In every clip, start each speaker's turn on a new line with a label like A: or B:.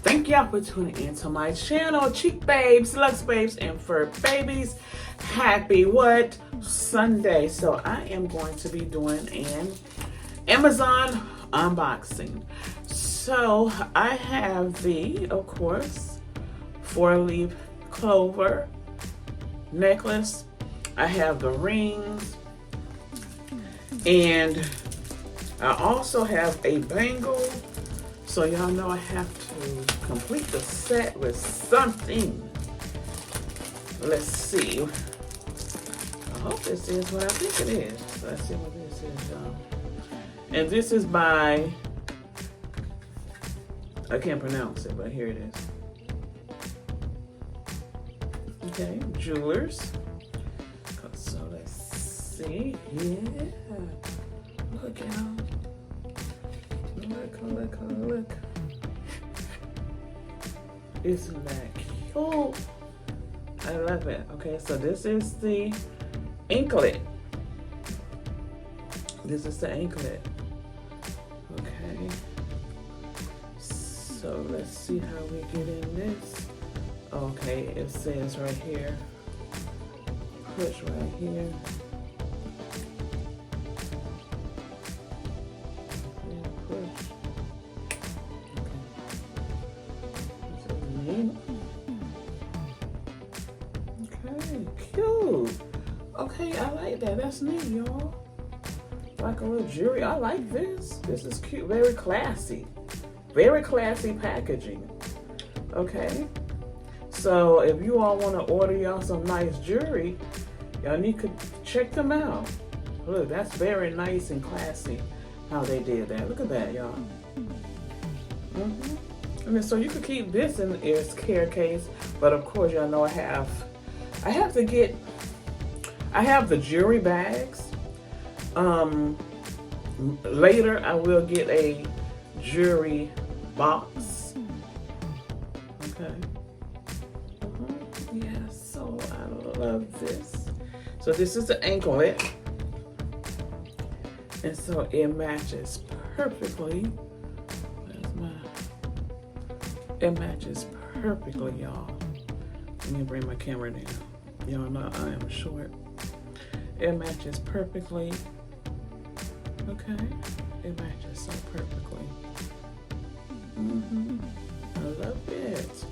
A: Thank y'all for tuning into my channel, Cheek Babes, Luxe Babes, and Fur Babies. Happy what? Sunday. So I am going to be doing an Amazon unboxing. So I have the, of course, Four Leaf Clover necklace. I have the rings. And I also have a bangle. So y'all know I have to complete the set with something. Let's see. I hope this is what I think it is. Let's see what this is, y'all. And this is by, I can't pronounce it, but here it is. Okay, Jewelers. So let's see. Yeah. Look, y'all. Look. Isn't that cute? I love it. Okay, so this is the anklet. This is the anklet. Okay. So let's see how we get in this. Okay, it says right here. Push right here. Okay, cute. Okay, I like that. That's neat, y'all. Like a little jewelry. I like this. This is cute. Very classy. Very classy packaging. Okay. So if you all want to order y'all some nice jewelry, y'all need to check them out. Look, that's very nice and classy how they did that. Look at that, y'all. I mean, so you could keep this in its care case, but of course, y'all know I have the jewelry bags. Later I will get a jewelry box. Okay. Yeah, so I love this. So this is the anklet. And so it matches perfectly. It matches perfectly, y'all. Let me bring my camera down. Y'all know I am short. It matches perfectly. Okay. It matches so perfectly. I love it.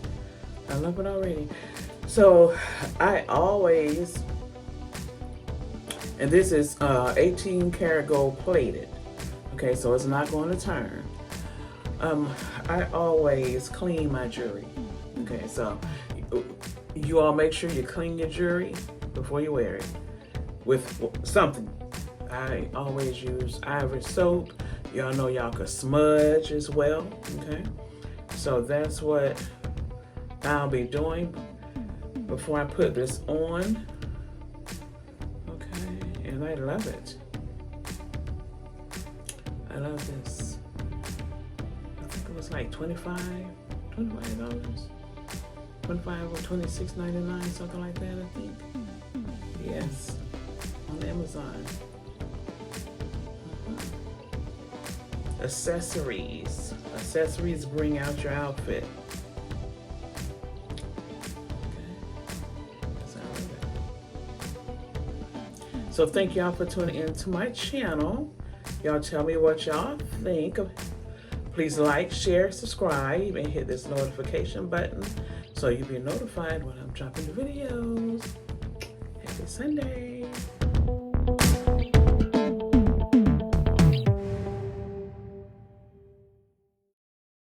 A: I love it already. So I always, and this is 18 karat gold plated. Okay, so it's not going to turn. I always clean my jewelry. Okay, so you all make sure you clean your jewelry before you wear it with something. I always use Ivory soap. Y'all know y'all could smudge as well. Okay, so that's what I'll be doing before I put this on. Okay, and I love it. I love this. It was like $25, $25 or $26.99, something like that, I think. Yes, on Amazon. Accessories bring out your outfit. So thank y'all for tuning into my channel. Y'all tell me what y'all think. Please like, share, subscribe, and hit this notification button so you'll be notified when I'm dropping the videos. Happy Sunday.